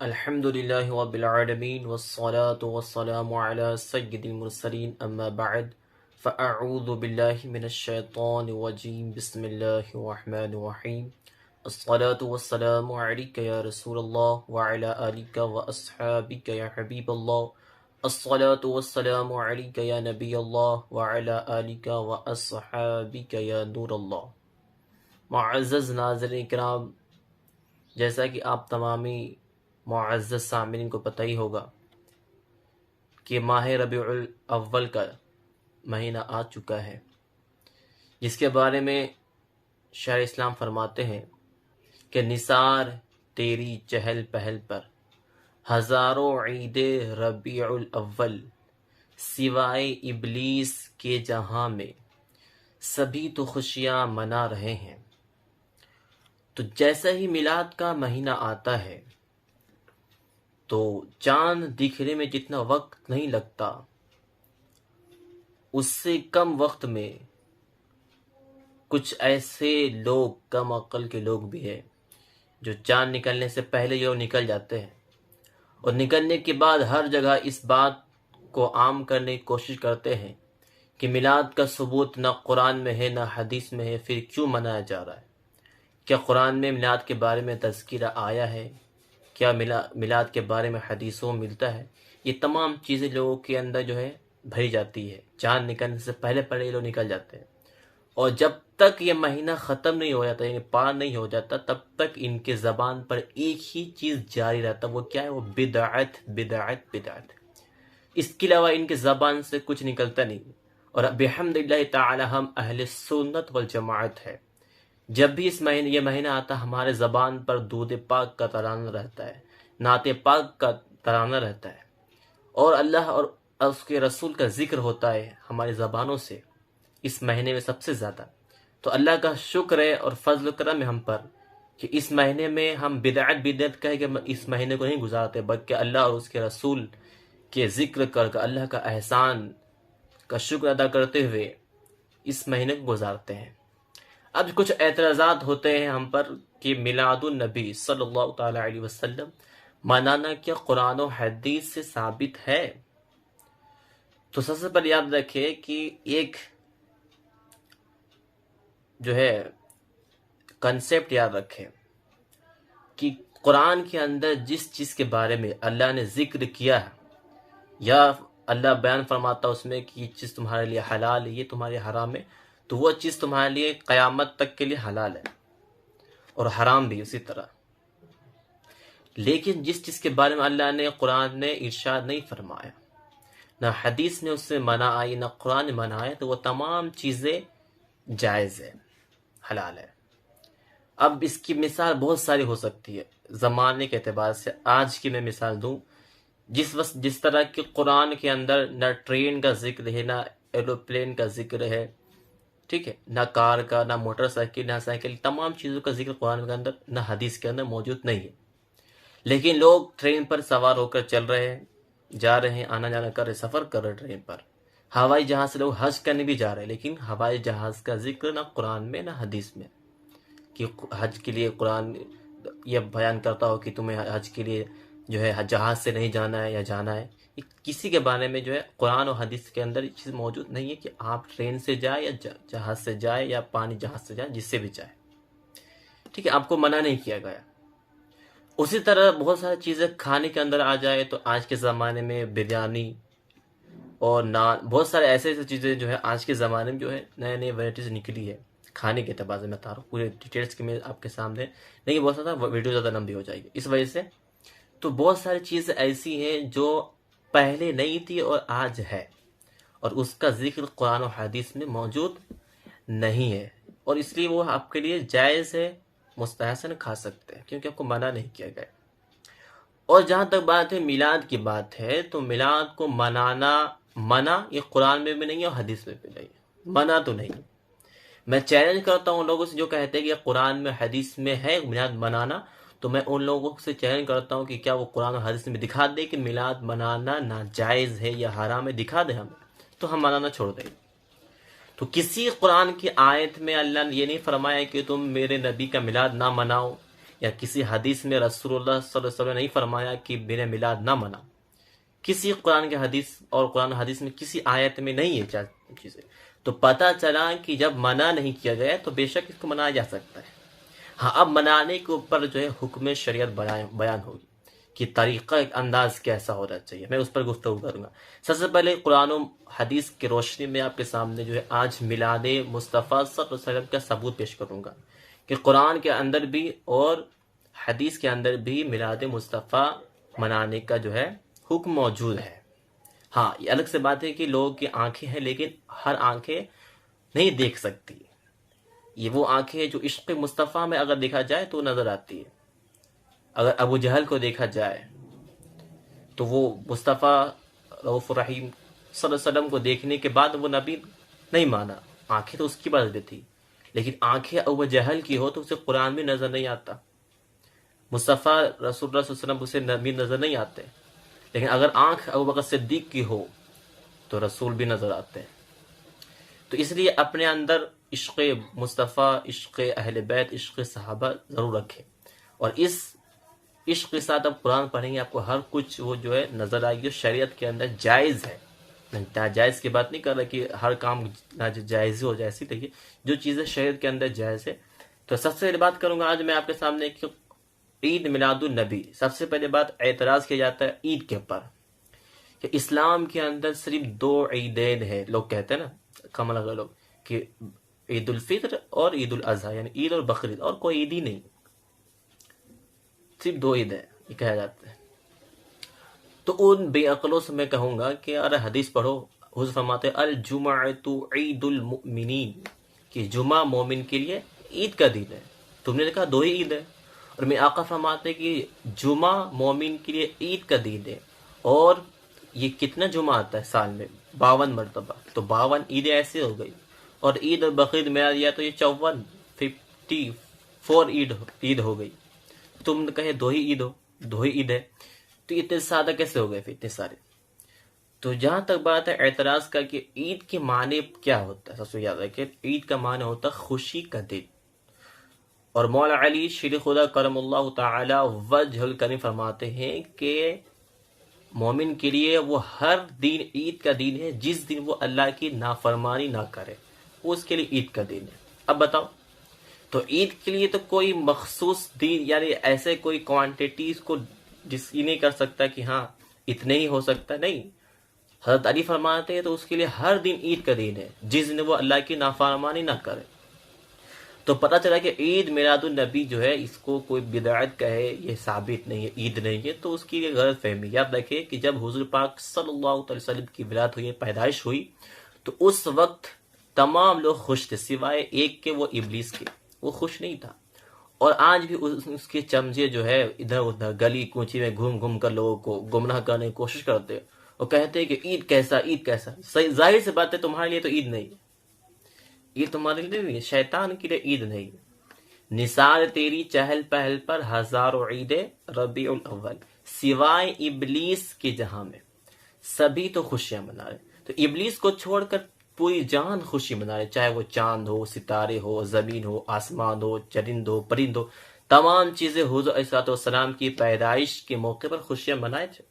الحمد للہ رب العالمین والصلاة والسلام علی سید المرسلین اما بعد فاعوذ باللہ من الشیطان الرجیم بسم اللہ الرحمن الرحیم الصلاة والسلام علیک یا رسول اللہ وعلی آلک واصحابک یا حبیب اللہ الصلاة والسلام علیک یا نبی اللہ وعلی آلک واصحابک یا نور اللہ۔ معزز ناظرین کرام، جیسا کہ آپ تمامی معزز سامعین کو پتہ ہی ہوگا کہ ماہ ربیع الاول کا مہینہ آ چکا ہے، جس کے بارے میں شاعر اسلام فرماتے ہیں کہ نثار تیری چہل پہل پر ہزاروں عید ربیع الاول، سوائے ابلیس کے جہاں میں سبھی تو خوشیاں منا رہے ہیں۔ تو جیسا ہی میلاد کا مہینہ آتا ہے تو چاند دکھنے میں جتنا وقت نہیں لگتا، اس سے کم وقت میں کچھ ایسے لوگ، کم عقل کے لوگ بھی ہیں جو چاند نکلنے سے پہلے جو نکل جاتے ہیں، اور نکلنے کے بعد ہر جگہ اس بات کو عام کرنے کی کوشش کرتے ہیں کہ میلاد کا ثبوت نہ قرآن میں ہے نہ حدیث میں ہے، پھر کیوں منایا جا رہا ہے؟ کیا قرآن میں میلاد کے بارے میں تذکرہ آیا ہے؟ کیا میلاد کے بارے میں حدیثوں میں ملتا ہے؟ یہ تمام چیزیں لوگوں کے اندر جو ہے بھری جاتی ہے۔ چاند نکلنے سے پہلے یہ لوگ نکل جاتے ہیں، اور جب تک یہ مہینہ ختم نہیں ہو جاتا، یعنی پار نہیں ہو جاتا، تب تک ان کے زبان پر ایک ہی چیز جاری رہتا، وہ کیا ہے؟ وہ بدعت بدعت بدعت۔ اس کے علاوہ ان کے زبان سے کچھ نکلتا نہیں۔ اور بحمدللہ تعالی ہم اہل سنت والجماعت ہے، جب بھی یہ مہینہ آتا، ہمارے زبان پر درود پاک کا ترانہ رہتا ہے، نعت پاک کا ترانہ رہتا ہے، اور اللہ اور اس کے رسول کا ذکر ہوتا ہے ہماری زبانوں سے اس مہینے میں سب سے زیادہ۔ تو اللہ کا شکر ہے اور فضل و کرم ہے ہم پر کہ اس مہینے میں ہم بدعت کہہ کے اس مہینے کو نہیں گزارتے، بلکہ اللہ اور اس کے رسول کے ذکر کر کے اللہ کا احسان کا شکر ادا کرتے ہوئے اس مہینے کو گزارتے ہیں۔ اب کچھ اعتراضات ہوتے ہیں ہم پر کہ میلاد النبی صلی اللہ تعالی علیہ وسلم منانا کیا قرآن و حدیث سے ثابت ہے؟ تو سب سے پہلے یاد رکھے کہ ایک جو ہے کنسیپٹ یاد رکھے کہ قرآن کے اندر جس چیز کے بارے میں اللہ نے ذکر کیا ہے، یا اللہ بیان فرماتا اس میں کہ یہ چیز تمہارے لیے حلال ہے، یہ تمہارے حرام ہے، تو وہ چیز تمہارے لیے قیامت تک کے لیے حلال ہے، اور حرام بھی اسی طرح۔ لیکن جس چیز کے بارے میں اللہ نے قرآن نے ارشاد نہیں فرمایا، نہ حدیث نے اس سے منع آئی، نہ قرآن نے منع آیا، تو وہ تمام چیزیں جائز ہے، حلال ہے۔ اب اس کی مثال بہت ساری ہو سکتی ہے زمانے کے اعتبار سے۔ آج کی میں مثال دوں، جس طرح کہ قرآن کے اندر نہ ٹرین کا ذکر ہے، نہ ایروپلین کا ذکر ہے، ٹھیک ہے، نہ کار کا، نہ موٹر سائیکل، نہ سائیکل، تمام چیزوں کا ذکر قرآن کے اندر نہ حدیث کے اندر موجود نہیں ہے۔ لیکن لوگ ٹرین پر سوار ہو کر چل رہے ہیں، جا رہے ہیں، آنا جانا کر رہے، سفر کر رہے ٹرین پر۔ ہوائی جہاز سے لوگ حج کرنے بھی جا رہے ہیں، لیکن ہوائی جہاز کا ذکر نہ قرآن میں نہ حدیث میں کہ حج کے لیے قرآن یہ بیان کرتا ہو کہ تمہیں حج کے لیے جو ہے جہاز سے نہیں جانا ہے یا جانا ہے۔ کسی کے بارے میں جو ہے قرآن و حدیث کے اندر یہ چیز موجود نہیں ہے کہ آپ ٹرین سے جائیں یا جہاز سے جائیں یا پانی جہاز سے جائیں، جس سے بھی جائیں، ٹھیک ہے، آپ کو منع نہیں کیا گیا۔ اسی طرح بہت ساری چیزیں کھانے کے اندر آ جائے تو آج کے زمانے میں بریانی اور نان، بہت سارے ایسے چیزیں جو ہے آج کے زمانے میں جو ہے نئے نئے ورائٹیز نکلی ہے کھانے کے اعتبار سے۔ میں بتا رہا ہوں، پورے ڈیٹیلس کے میں آپ کے سامنے نہیں بول سکتا، ویڈیو زیادہ لمبی ہو جائے گی اس وجہ سے۔ تو بہت ساری چیزیں ایسی ہیں جو پہلے نہیں تھی اور آج ہے، اور اس کا ذکر قرآن و حدیث میں موجود نہیں ہے، اور اس لیے وہ آپ کے لیے جائز ہے، مستحسن کھا سکتے ہیں کیونکہ آپ کو منع نہیں کیا گیا۔ اور جہاں تک بات ہے میلاد کی بات ہے، تو میلاد کو منانا، منع یہ قرآن میں بھی نہیں ہے اور حدیث میں بھی نہیں ہے، منع تو نہیں۔ میں چیلنج کرتا ہوں لوگوں سے جو کہتے ہیں کہ قرآن میں حدیث میں ہے میلاد منانا، تو میں ان لوگوں سے چیلنج کرتا ہوں کہ کیا وہ قرآن و حدیث میں دکھا دے کہ میلاد منانا ناجائز ہے یا حرام ہے، دکھا دے ہمیں، تو ہم منانا چھوڑ دیں۔ تو کسی قرآن کی آیت میں اللہ نے یہ نہیں فرمایا کہ تم میرے نبی کا میلاد نہ مناؤ، یا کسی حدیث میں رسول اللہ صلی اللہ علیہ وسلم نے نہیں فرمایا کہ بنا میلاد نہ منا، کسی قرآن کے حدیث اور قرآن حدیث میں کسی آیت میں نہیں ہے چیزیں، تو پتہ چلا کہ جب منع نہیں کیا گیا تو بے شک اس کو منایا جا سکتا ہے۔ ہاں، اب منانے کے اوپر جو ہے حکم شریعت بیان ہوگی کہ طریقہ ایک انداز کیسا ہونا چاہیے، میں اس پر گفتگو کروں گا۔ سب سے پہلے قرآن و حدیث کی روشنی میں آپ کے سامنے جو ہے آج میلاد مصطفیٰ صلی اللہ علیہ وسلم کا ثبوت پیش کروں گا کہ قرآن کے اندر بھی اور حدیث کے اندر بھی میلاد مصطفیٰ منانے کا جو ہے حکم موجود ہے۔ ہاں، یہ الگ سے بات ہے کہ لوگوں کی آنکھیں ہیں لیکن ہر آنکھیں نہیں دیکھ سکتی، یہ وہ آنکھیں جو عشق مصطفیٰ میں اگر دیکھا جائے تو نظر آتی ہے۔ اگر ابو جہل کو دیکھا جائے تو وہ مصطفیٰ رؤوف الرحیم صلی اللہ علیہ وسلم کو دیکھنے کے بعد وہ نبی نہیں مانا، آنکھیں تو اس کی بدلتی تھی، لیکن آنکھیں ابو جہل کی ہو تو اسے قرآن بھی نظر نہیں آتا، مصطفیٰ رسول اللہ صلی اللہ علیہ وسلم اسے نبی نظر نہیں آتے، لیکن اگر آنکھ ابو بکر صدیق کی ہو تو رسول بھی نظر آتے ہیں۔ تو اس لیے اپنے اندر عشق مصطفیٰ، عشق اہل بیت، عشق صحابہ ضرور رکھیں، اور اس عشق کے ساتھ آپ قرآن پڑھیں گے آپ کو ہر کچھ وہ جو ہے نظر آئے گی، شریعت کے اندر جائز ہے۔ ناجائز کی بات نہیں کر رہا کہ ہر کام جائز ہو جائے، ایسی دیکھیے جو چیزیں شریعت کے اندر جائز ہے۔ تو سب سے پہلے بات کروں گا آج میں آپ کے سامنے کہ عید میلاد النبی، سب سے پہلے بات اعتراض کیا جاتا ہے عید کے اوپر کہ اسلام کے اندر صرف 2 عیدین ہیں، لوگ کہتے ہیں نا کم لگا لوگ کہ عید الفطر اور عید الاضحیٰ، یعنی عید اور بقرعید، اور کوئی عید ہی نہیں، صرف 2 عید ہیں، یہ کہا جاتا ہے۔ تو ان بے عقلوں سے میں کہوں گا کہ ارے حدیث پڑھو، حضور فرماتے ہیں الجمعۃ عید المؤمنین، کہ جمعہ مومن کے لیے عید کا دن ہے، تم نے کہا 2 ہی عید ہے، اور میں آقا فرماتے ہیں کہ جمعہ مومن کے لیے عید کا دن ہے، اور یہ کتنا جمعہ آتا ہے سال میں؟ 52 مرتبہ، تو 52 عیدیں ایسے ہو گئی، اور عید اور بقرعید میں دیا تو یہ 54 عید ہو گئی، تم نے کہے 2 ہی عید ہے، تو اتنے سادہ کیسے ہو گئے پھر اتنے سارے؟ تو جہاں تک بات ہے اعتراض کا کہ عید کے معنی کیا ہوتا ہے، سب سے یاد رکھیں عید کا معنی ہوتا ہے خوشی کا دن، اور مولا علی شیر خدا کرم اللہ تعالی وجہ الکریم فرماتے ہیں کہ مومن کے لیے وہ ہر دن عید کا دن ہے جس دن وہ اللہ کی نافرمانی نہ کرے، وہ اس کے لیے عید کا دن ہے۔ اب بتاؤ، تو عید کے لیے تو کوئی مخصوص دن یعنی ایسے کوئی کوانٹیٹیز کو یہ نہیں کر سکتا کہ ہاں اتنے ہی ہو سکتا، نہیں، حضرت علی فرماتے ہیں تو اس کے لیے ہر دن عید کا دن ہے جس دن وہ اللہ کی نافرمانی نہ کرے۔ تو پتہ چلا کہ عید میلاد النبی جو ہے اس کو کوئی بدعت کہے یہ ثابت نہیں ہے، عید نہیں ہے، تو اس کی یہ غلط فہمی۔ یاد رکھیں کہ جب حضور پاک صلی اللہ علیہ وسلم کی ولادت ہوئی، پیدائش ہوئی، تو اس وقت تمام لوگ خوش تھے سوائے ایک کے، وہ ابلیس کے، وہ خوش نہیں تھا۔ اور آج بھی اس کے چمچے جو ہے ادھر ادھر گلی کوچی میں گھوم گھوم کر لوگوں کو گمراہ کرنے کی کوشش کرتے ہیں، اور کہتے ہیں کہ عید کیسا، عید کیسا۔ ظاہر سی بات ہے تمہارے لیے تو عید نہیں، عید تمہارے لیے نہیں ہے، شیطان کے لیے عید نہیں۔ نثار تیری چہل پہل پر ہزاروں عید ربیع الاول، سوائے ابلیس کے جہاں میں سبھی تو خوشیاں منا رہے، تو ابلیس کو چھوڑ کر پوری جہان خوشی منا رہے، چاہے وہ چاند ہو، ستارے ہو، زمین ہو، آسمان ہو، چرند ہو، پرند ہو، تمام چیزیں حضور علیہ السلام کی پیدائش کے موقع پر خوشیاں منائے تھے،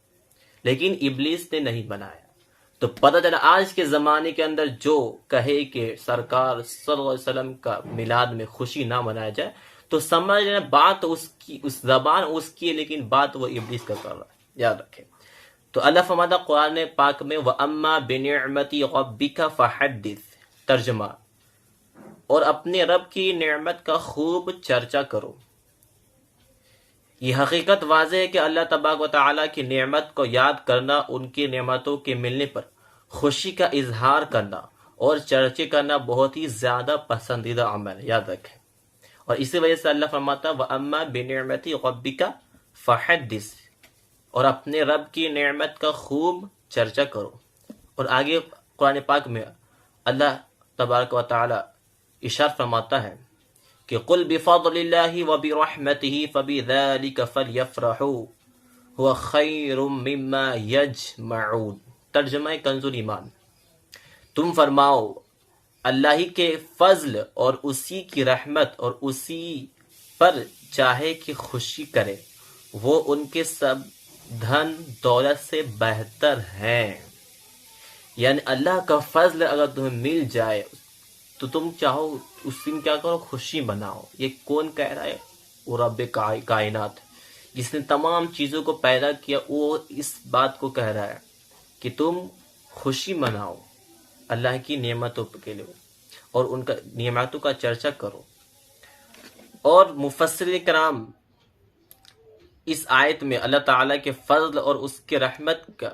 لیکن ابلیس نے نہیں منایا۔ تو پتہ چلا آج کے زمانے کے اندر جو کہے کہ سرکار صلی اللہ علیہ وسلم کا میلاد میں خوشی نہ منایا جائے تو سمجھ لینا بات اس کی، اس زبان اس کی ہے، لیکن بات وہ ابلیس کا کر رہا ہے، یاد رکھیں۔ تو اللہ فرماتا قرآن پاک میں وَأَمَّا بِنِعْمَةِ رَبِّكَ فَحَدِّثْ، ترجمہ، اور اپنے رب کی نعمت کا خوب چرچا کرو۔ یہ حقیقت واضح ہے کہ اللہ تبارک و تعالیٰ کی نعمت کو یاد کرنا، ان کی نعمتوں کے ملنے پر خوشی کا اظہار کرنا اور چرچے کرنا بہت ہی زیادہ پسندیدہ عمل ہے، یاد رکھیں۔ اور اسی وجہ سے اللہ فرماتا وَأَمَّا بِنِعْمَةِ رَبِّكَ فَحَدِّثْ، اور اپنے رب کی نعمت کا خوب چرچا کرو۔ اور آگے قرآن پاک میں اللہ تبارک و تعالیٰ ارشاد فرماتا ہے کہ قل بفضل اللہ وبرحمتہ فبذلک فلیفرحوا هو خیر مما یجمعون، ترجمہ کنز ایمان، تم فرماؤ اللہ ہی کے فضل اور اسی کی رحمت اور اسی پر چاہے کہ خوشی کرے وہ ان کے سب دھن دولت سے بہتر ہیں. یعنی اللہ کا فضل اگر تمہیں مل جائے تو تم چاہو اس دن کیا کرو، خوشی مناؤ. یہ کون کہہ رہا ہے؟ وہ رب کائنات جس نے تمام چیزوں کو پیدا کیا، وہ اس بات کو کہہ رہا ہے کہ تم خوشی مناؤ اللہ کی نعمتوں کے لیے اور ان کا نعمتوں کا چرچا کرو. اور مفسرین کرام اس آیت میں اللہ تعالیٰ کے فضل اور اس کے رحمت کا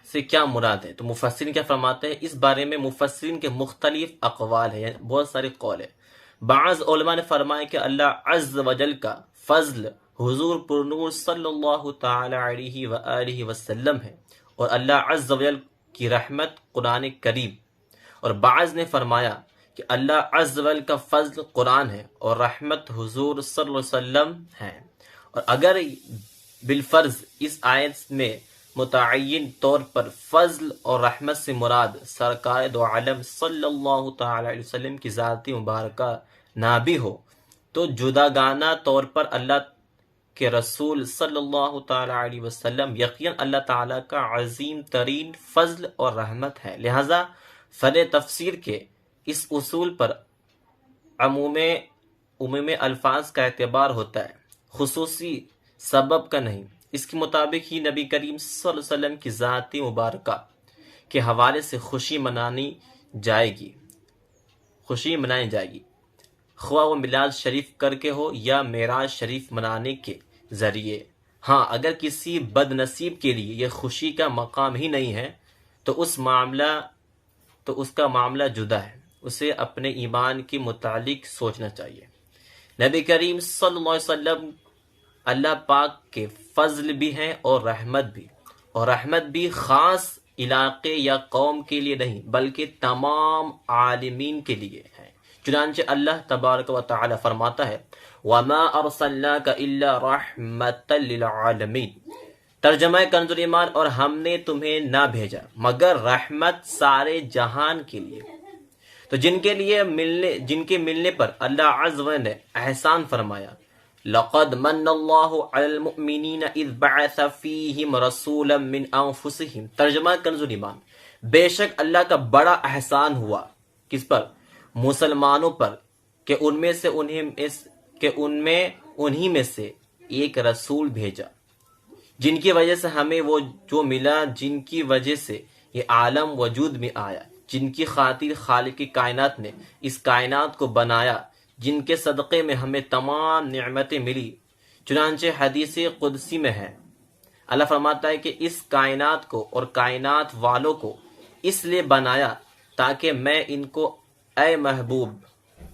سے کیا مراد ہے، تو مفسرین کیا فرماتے ہیں اس بارے میں؟ مفسرین کے مختلف اقوال ہیں، یعنی بہت سارے قول ہیں. بعض علماء نے فرمایا کہ اللہ عز و جل کا فضل حضور پرنور صلی اللہ تعالی علیہ وآلہ وسلم ہے، اور اللہ عز و جل کی رحمت قرآن کریم. اور بعض نے فرمایا کہ اللہ عز و جل کا فضل قرآن ہے اور رحمت حضور صلی اللہ علیہ وسلم ہے. اور اگر بالفرض اس آیت میں متعین طور پر فضل اور رحمت سے مراد سرکار دو عالم صلی اللہ تعالی علیہ وسلم کی ذاتی مبارکہ نہ بھی ہو، تو جداگانہ طور پر اللہ کے رسول صلی اللہ تعالی علیہ وسلم یقیناً اللہ تعالیٰ کا عظیم ترین فضل اور رحمت ہے. لہذا فن تفسیر کے اس اصول پر عموم الفاظ کا اعتبار ہوتا ہے، خصوصی سبب کا نہیں. اس کے مطابق ہی نبی کریم صلی اللہ علیہ وسلم کی ذاتی مبارکہ کے حوالے سے خوشی منائی جائے گی، خواہ وہ میلاد شریف کر کے ہو یا معراج شریف منانے کے ذریعے. ہاں اگر کسی بد نصیب کے لیے یہ خوشی کا مقام ہی نہیں ہے تو اس کا معاملہ جدا ہے، اسے اپنے ایمان کے متعلق سوچنا چاہیے. نبی کریم صلی اللہ علیہ وسلم اللہ پاک کے فضل بھی ہیں اور رحمت بھی خاص علاقے یا قوم کے لیے نہیں بلکہ تمام عالمین کے لیے ہے. چنانچہ اللہ تبارک و تعالی فرماتا ہے وَمَا أَرْسَلْنَاكَ إِلَّا رَحْمَةً لِلْعَالَمِينَ. ترجمہ کنز ایمان، اور ہم نے تمہیں نہ بھیجا مگر رحمت سارے جہان کے لیے. تو جن کے ملنے پر اللہ عز و جل نے احسان فرمایا، لقد من اللہ علی المؤمنین اذ بعث فیہم رسولا من انفسہم. ترجمہ کنز ایمان، بے شک اللہ کا بڑا احسان ہوا کس پر؟ مسلمانوں پر، کہ انہی میں سے ایک رسول بھیجا جن کی وجہ سے ہمیں وہ جو ملا، جن کی وجہ سے یہ عالم وجود میں آیا، جن کی خاطر خالق کائنات نے اس کائنات کو بنایا، جن کے صدقے میں ہمیں تمام نعمتیں ملی. چنانچہ حدیث قدسی میں ہے، اللہ فرماتا ہے کہ اس کائنات کو اور کائنات والوں کو اس لیے بنایا تاکہ میں ان کو اے محبوب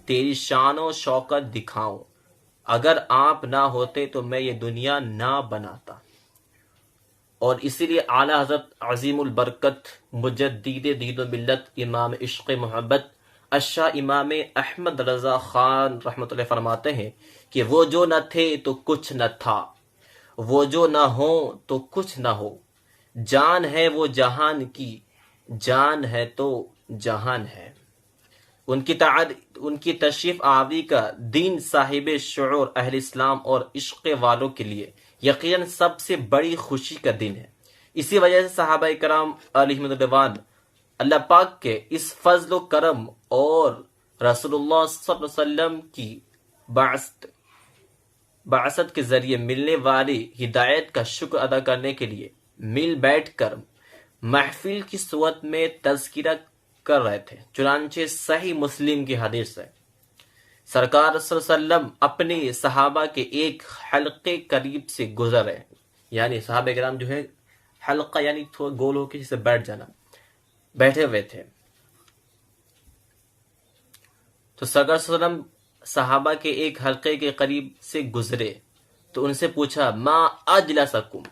تیری شان و شوکت دکھاؤں، اگر آپ نہ ہوتے تو میں یہ دنیا نہ بناتا. اور اسی لیے اعلیٰ حضرت عظیم البرکت مجدد دین و ملت امام عشق محبت الشاہ امام احمد رضا خان رحمۃ اللہ فرماتے ہیں کہ وہ جو نہ تھے تو کچھ نہ تھا، وہ جو نہ ہو تو کچھ نہ ہو، جان ہے وہ جہان کی، جان ہے تو جہان ہے. ان کی تشریف آوری کا دین صاحب شعور اہل اسلام اور عشق والوں کے لیے یقیناً سب سے بڑی خوشی کا دن ہے. اسی وجہ سے صحابہ کرام علیہم رضوان اللہ پاک کے اس فضل و کرم اور رسول اللہ صلی اللہ علیہ وسلم کی بعثت کے ذریعے ملنے والی ہدایت کا شکر ادا کرنے کے لیے مل بیٹھ کر محفل کی صورت میں تذکرہ کر رہے تھے. چنانچہ صحیح مسلم کی حدیث ہے، سرکار صلی اللہ علیہ وسلم اپنے صحابہ کے ایک حلقے قریب سے گزر رہے، یعنی صحابہ کرام جو ہے حلقہ یعنی تھوڑا گول ہو کے جسے بیٹھ جانا، بیٹھے ہوئے تھے. تو سرکار صلی اللہ علیہ وسلم صحابہ کے ایک حلقے کے قریب سے گزرے تو ان سے پوچھا ما اجلسکم،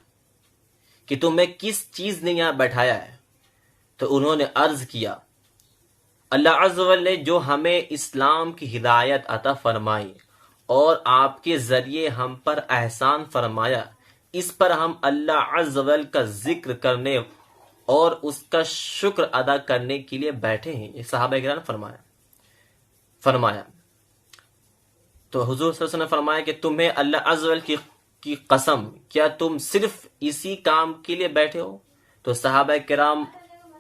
کہ تمہیں کس چیز نے یہاں بیٹھایا ہے؟ تو انہوں نے عرض کیا اللہ عز و جل نے جو ہمیں اسلام کی ہدایت عطا فرمائی اور آپ کے ذریعے ہم پر احسان فرمایا، اس پر ہم اللہ عز و جل کا ذکر کرنے اور اس کا شکر ادا کرنے کے لیے بیٹھے ہیں. یہ صحابہ کرام فرمایا. تو حضور صلی اللہ علیہ وسلم نے فرمایا کہ تمہیں اللہ عز و جل کی قسم، کیا تم صرف اسی کام کے لیے بیٹھے ہو؟ تو صحابہ کرام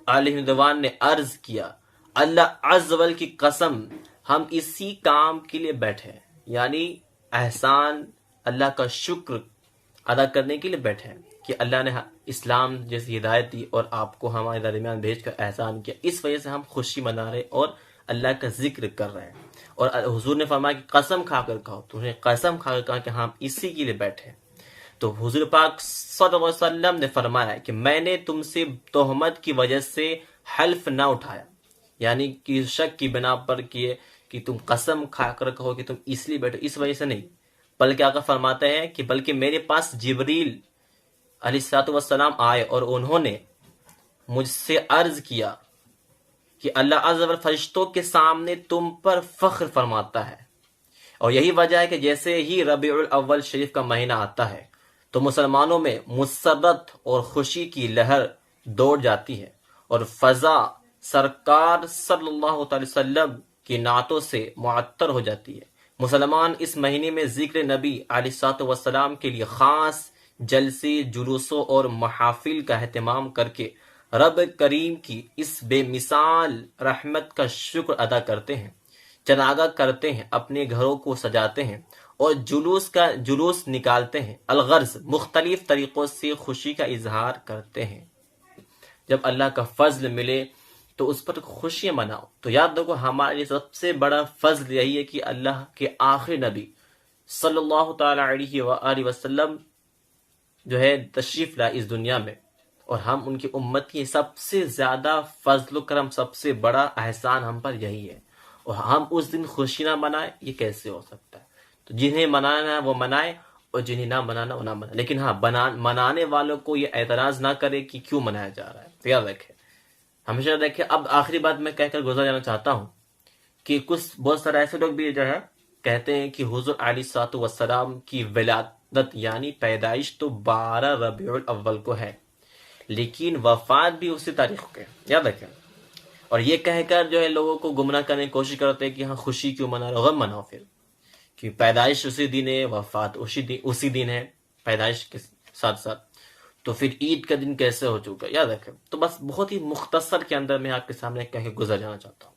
علیہ رضوان نے عرض کیا، اللہ عز و جل کی قسم ہم اسی کام کے لیے بیٹھے ہیں، یعنی احسان، اللہ کا شکر ادا کرنے کے لیے بیٹھے ہیں کہ اللہ نے اسلام جیسی ہدایت دی اور آپ کو ہمارے درمیان بھیج کر احسان کیا، اس وجہ سے ہم خوشی منا رہے اور اللہ کا ذکر کر رہے ہیں۔ اور حضور نے فرمایا کہ قسم کھا کر کہو، تو انہیں قسم کھا کر کہا کہ ہم اسی کے لیے بیٹھے ہیں۔ تو حضور پاک صلی اللہ علیہ وسلم نے فرمایا کہ میں نے تم سے تہمت کی وجہ سے حلف نہ اٹھایا، یعنی کہ شک کی بنا پر کیے کہ تم قسم کھا کر کہو کہ تم اس لیے بیٹھو، اس وجہ سے نہیں، بلکہ آقا فرماتے ہیں کہ بلکہ میرے پاس جبریل علیہ السلام آئے اور انہوں نے مجھ سے عرض کیا کہ اللہ عز و جل فرشتوں کے سامنے تم پر فخر فرماتا ہے، اور یہی وجہ ہے کہ جیسے ہی ربیع الاول شریف کا مہینہ آتا ہے تو مسلمانوں میں مسرت اور خوشی کی لہر دوڑ جاتی ہے، اور فضا سرکار صلی اللہ تعالی وسلم کی نعتوں سے معطر ہو جاتی ہے۔ مسلمان اس مہینے میں ذکر نبی علیہ السلام کے لیے خاص جلسے، جلوسوں اور محافل کا اہتمام کر کے رب کریم کی اس بے مثال رحمت کا شکر ادا کرتے ہیں، چراغاں کرتے ہیں، اپنے گھروں کو سجاتے ہیں اور جلوس نکالتے ہیں، الغرض مختلف طریقوں سے خوشی کا اظہار کرتے ہیں۔ جب اللہ کا فضل ملے تو اس پر خوشیاں مناؤ۔ تو یاد رکھو ہمارے لیے سب سے بڑا فضل یہی ہے کہ اللہ کے آخری نبی صلی اللہ تعالی علیہ وآلہ وسلم جو ہے تشریف لائے اس دنیا میں، اور ہم ان کی امت کی سب سے زیادہ فضل و کرم، سب سے بڑا احسان ہم پر یہی ہے، اور ہم اس دن خوشی نہ منائیں، یہ کیسے ہو سکتا ہے؟ تو جنہیں منانا ہے وہ منائے اور جنہیں نہ منانا وہ نہ منائے، لیکن ہاں منانے والوں کو یہ اعتراض نہ کرے کہ کیوں منایا جا رہا ہے۔ تو یاد رکھیں، ہمیشہ دیکھیں۔ اب آخری بات میں کہہ کر گزر جانا چاہتا ہوں کہ بہت سارے ایسے لوگ بھی جو ہے کہتے ہیں کہ حضور علیہ السلام کی ولادت یعنی پیدائش تو 12 ربیع الاول کو ہے، لیکن وفات بھی اسی تاریخ کو ہے، یاد رکھیں۔ اور یہ کہہ کر جو ہے لوگوں کو گمراہ کرنے کی کوشش کرتے ہیں کہ ہاں خوشی کیوں منا رہے ہو، غم مناؤ پھر، کہ پیدائش اسی دن ہے، وفات اسی دن ہے پیدائش کے ساتھ ساتھ، تو پھر عید کا دن کیسے ہو چکا؟ یاد رکھیں۔ تو بس بہت ہی مختصر کے اندر میں آپ کے سامنے کہہ کے گزر جانا چاہتا ہوں۔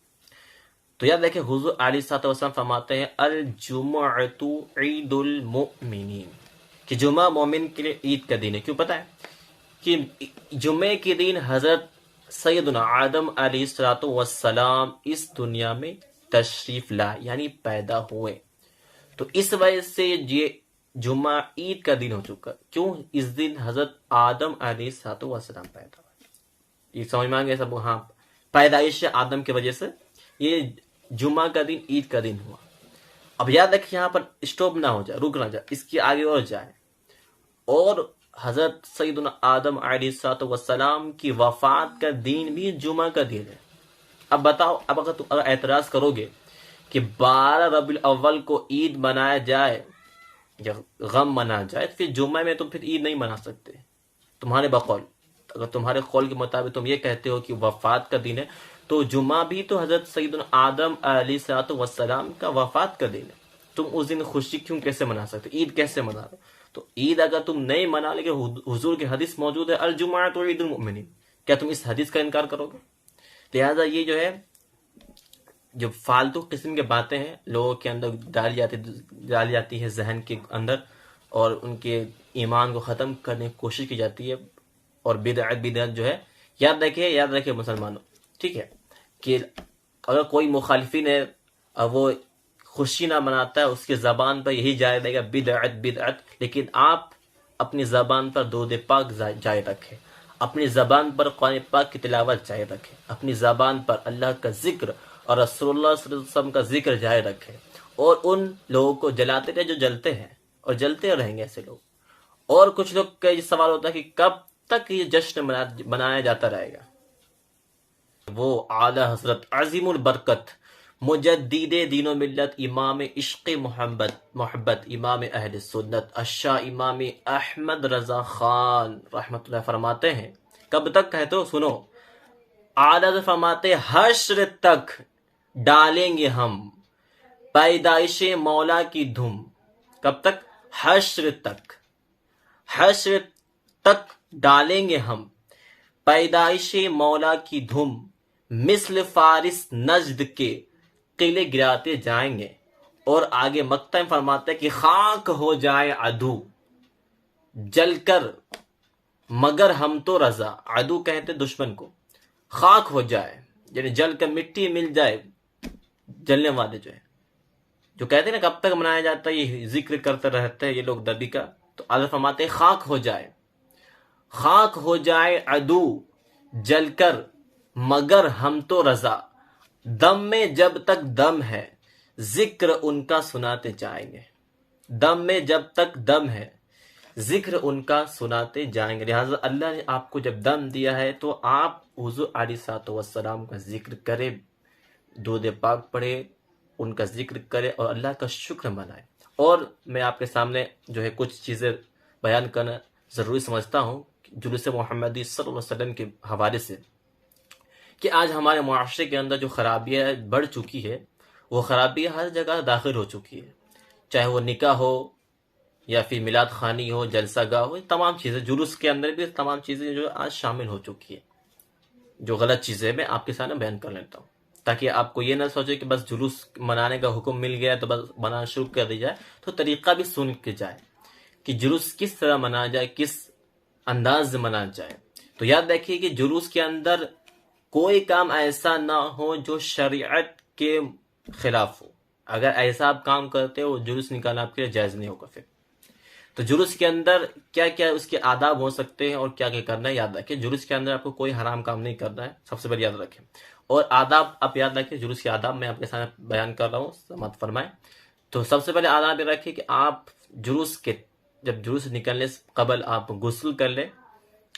تو یاد رکھیں حضور علیہ السلام فرماتے ہیں الجمعۃ عید المؤمنین، کہ جمعہ مومن کے لیے عید کا دن ہے۔ کیوں؟ پتہ ہے کہ جمعے کے دن حضرت سیدنا آدم علیہ السلام اس دنیا میں تشریف لائے، یعنی پیدا ہوئے، تو اس وجہ سے یہ جمعہ عید کا دن ہو چکا۔ کیوں؟ اس دن حضرت آدم علیہ السلام پیدا ہوئے۔ یہ سمجھ میں آ گیا سب؟ ہاں، پیدائش آدم کی وجہ سے یہ جمعہ کا دن عید کا دن ہوا۔ اب یاد رکھیں یہاں پر اسٹاپ نہ ہو جائے، رک نہ جائے، اس کی آگے اور جائے۔ اور حضرت سیدنا آدم علیہ السلام کی وفات کا دن بھی جمعہ کا دن ہے۔ اب بتاؤ، اب اگر تم اعتراض کرو گے کہ 12 ربیع الاول کو عید منایا جائے یا غم منا جائے، پھر جمعہ میں تم پھر عید نہیں منا سکتے تمہارے بقول۔ اگر تمہارے قول کے مطابق تم یہ کہتے ہو کہ وفات کا دن ہے، تو جمعہ بھی تو حضرت سیدنا آدم علیہ السلام کا وفات کا دن ہے۔ تم اس دن خوشی کیوں کیسے منا سکتے؟ عید کیسے منا رہے؟ تو عید اگر تم نہیں منا، لیکن حضور کی حدیث موجود ہے الجمعۃ عید المؤمنین، کیا تم اس حدیث کا انکار کرو گے؟ لہٰذا یہ جو ہے جو فالتو قسم کے باتیں ہیں لوگوں کے اندر ڈالی جاتی ہے ذہن کے اندر، اور ان کے ایمان کو ختم کرنے کی کوشش کی جاتی ہے، اور بدعت جو ہے، یاد رکھے مسلمانوں، ٹھیک ہے، کہ اگر کوئی مخالفین ہے اور وہ خوشی نہ مناتا ہے، اس کی زبان پر یہی جاری رہے گا بدعت، لیکن آپ اپنی زبان پر درود پاک جاری رکھیں، اپنی زبان پر قرآن پاک کی تلاوت جاری رکھیں، اپنی زبان پر اللہ کا ذکر اور رسول اللہ صلی اللہ علیہ وسلم کا ذکر جاری رکھیں، اور ان لوگوں کو جلاتے رہے جو جلتے ہیں، اور جلتے رہیں گے ایسے لوگ۔ اور کچھ لوگ کا یہ سوال ہوتا ہے کہ کب تک یہ جشن منایا جاتا رہے گا؟ وہ اعلی حضرت عظیم البرکت مجدد دین و ملت امام عشق محبت امام اہل سنت الشاہ امام احمد رضا خان رحمۃ اللہ فرماتے ہیں، کب تک کہتے ہو؟ سنو، اعلی حضرت فرماتے حشر تک ڈالیں گے ہم پیدائش مولا کی دھوم، کب تک؟ حشر تک، حشر تک ڈالیں گے ہم پیدائش مولا کی دھوم، مثل فارس نجد کے قلعے گراتے جائیں گے۔ اور آگے مقطع میں فرماتا ہے کہ خاک ہو جائے عدو جل کر مگر ہم تو رضا، عدو کہتے دشمن کو، خاک ہو جائے یعنی جل کر مٹی مل جائے، جلنے والے جو کہتے ہیں نا کب تک منایا جاتا ہے، یہ ذکر کرتے رہتے ہیں یہ لوگ نبی کا، تو اللہ فرماتے ہیں خاک ہو جائے، خاک ہو جائے عدو جل کر مگر ہم تو رضا، دم میں جب تک دم ہے ذکر ان کا سناتے جائیں گے، دم میں جب تک دم ہے ذکر ان کا سناتے جائیں گے۔ لہٰذا اللہ نے آپ کو جب دم دیا ہے تو آپ حضور علیہ الصلوۃ والسلام کا ذکر کرے، درود پاک پڑھے، ان کا ذکر کرے اور اللہ کا شکر منائے۔ اور میں آپ کے سامنے کچھ چیزیں بیان کرنا ضروری سمجھتا ہوں جلوس محمدی صلی اللہ علیہ وسلم کے حوالے سے، کہ آج ہمارے معاشرے کے اندر جو خرابیاں بڑھ چکی ہے، وہ خرابیاں ہر جگہ داخل ہو چکی ہے، چاہے وہ نکاح ہو یا پھر میلاد خانی ہو، جلسہ گاہ ہو، تمام چیزیں، جلوس کے اندر بھی تمام چیزیں آج شامل ہو چکی ہے۔ جو غلط چیزیں میں آپ کے سامنے بیان کر لیتا ہوں تاکہ آپ کو یہ نہ سوچے کہ بس جلوس منانے کا حکم مل گیا تو بس منانا شروع کر دی جائے، تو طریقہ بھی سن کے جائے کہ جلوس کس طرح منایا جائے، کس انداز سے منایا جائے۔ تو یاد رکھیے کہ جلوس کے اندر کوئی کام ایسا نہ ہو جو شریعت کے خلاف ہو۔ اگر ایسا آپ کام کرتے ہو جلوس نکالنا آپ کے لیے جائز نہیں ہوگا۔ پھر تو جلوس کے اندر کیا کیا اس کے آداب ہو سکتے ہیں اور کیا کیا کرنا ہے یاد رکھیں۔ جلوس کے اندر آپ کو کوئی حرام کام نہیں کرنا ہے، سب سے پہلے یاد رکھیں۔ اور آداب آپ یاد رکھیں، جلوس کے آداب میں آپ کے سامنے بیان کر رہا ہوں، سماعت فرمائیں۔ تو سب سے پہلے آداب یہ رکھیں کہ آپ جب جلوس نکلنے سے قبل آپ غسل کر لیں،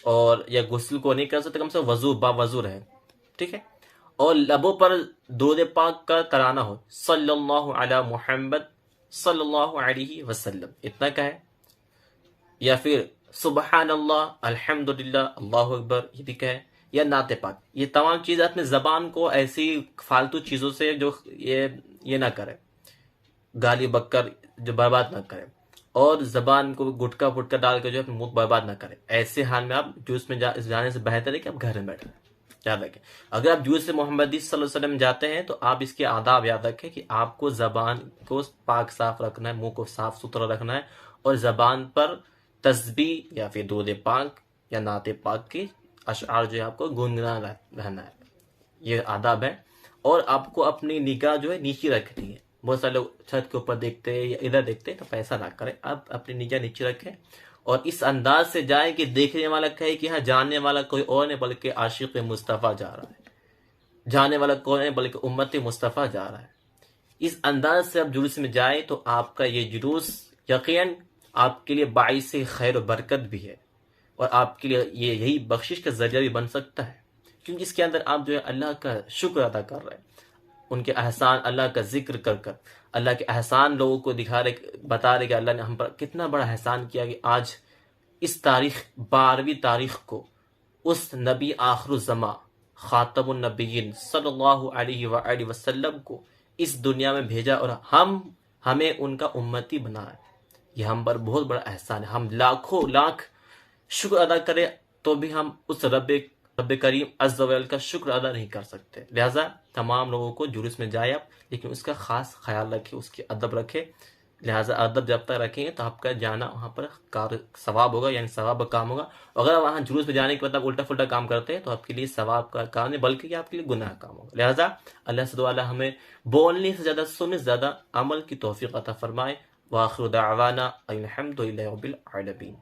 اور یا غسل کو نہیں کر سکتے کم سے کم وضو باوضو رہیں، ٹھیک ہے۔ اور لبوں پر درود پاک کا ترانہ ہو، صلی اللہ علی محمد صلی اللہ علیہ وسلم، اتنا کہیں، یا پھر سبحان اللہ، الحمدللہ، اللہ اکبر، یہ بھی کہیں، یا نعت پاک۔ یہ تمام چیزیں اپنے زبان کو ایسی فالتو چیزوں سے جو یہ نہ کرے، گالی بکر جو برباد نہ کرے، اور زبان کو گٹکا پھٹکا ڈال کے اپنے منہ برباد نہ کرے۔ ایسے حال میں آپ جلوس میں جانے سے بہتر ہے کہ آپ گھر میں بیٹھیں۔ یاد رکھیں، اگر آپ جلوس محمدی صلی اللہ علیہ وسلم جاتے ہیں تو آپ اس کے آداب یاد رکھیں کہ آپ کو زبان کو پاک صاف رکھنا ہے، منہ کو صاف ستھرا رکھنا ہے، اور زبان پر تسبیح یا پھر درود پاک یا نعت پاک کی اشعار آپ کو گنگنا رہنا ہے۔ یہ آداب ہے۔ اور آپ کو اپنی نگاہ نیچی رکھنی ہے۔ بہت سارے لوگ چھت کے اوپر دیکھتے ہیں یا ادھر دیکھتے ہیں، تو ایسا نہ کریں، آپ اپنی نگاہ نیچے رکھیں اور اس انداز سے جائیں کہ دیکھنے والا کہے کہ ہاں جاننے والا کوئی اور نہیں بلکہ عاشق مصطفیٰ جا رہا ہے، جانے والا کوئی نہیں بلکہ امت مصطفیٰ جا رہا ہے۔ اس انداز سے آپ جلوس میں جائیں تو آپ کا یہ جلوس یقیناً آپ کے لیے باعث خیر و برکت بھی ہے، اور آپ کے لیے یہی بخشش کا ذریعہ بھی بن سکتا ہے، کیونکہ اس کے اندر آپ اللہ کا شکر ادا کر رہے ہیں، ان کے احسان، اللہ کا ذکر کر کر اللہ کے احسان لوگوں کو بتا رہے کہ اللہ نے ہم پر کتنا بڑا احسان کیا کہ آج اس تاریخ 12ویں تاریخ کو اس نبی آخر الزماں خاتم النبیین صلی اللہ علیہ وآلہ وسلم کو اس دنیا میں بھیجا اور ہمیں ان کا امتی بنایا۔ یہ ہم پر بہت بڑا احسان ہے۔ ہم لاکھوں لاکھ شکر ادا کریں تو بھی ہم اس رب کریم عز و جل کا شکر ادا نہیں کر سکتے۔ لہٰذا تمام لوگوں کو جلوس میں جائے آپ، لیکن اس کا خاص خیال رکھیں، اس کی ادب رکھیں۔ لہٰذا ادب جب تک رکھیں گے تو آپ کا جانا وہاں پر ثواب ہوگا، یعنی ثواب کا کام ہوگا۔ اگر وہاں جلوس میں جانے کے بعد آپ الٹا پھلٹا کام کرتے ہیں تو آپ کے لیے ثواب کا کام نہیں بلکہ آپ کے لیے گناہ کا کام ہوگا۔ لہٰذا اللہ سے دعا اللہ ہمیں بولنے سے زیادہ سننے سے زیادہ عمل کی توفیق عطا فرمائے۔ وآخر دعوانا الحمد للہ رب العالمین۔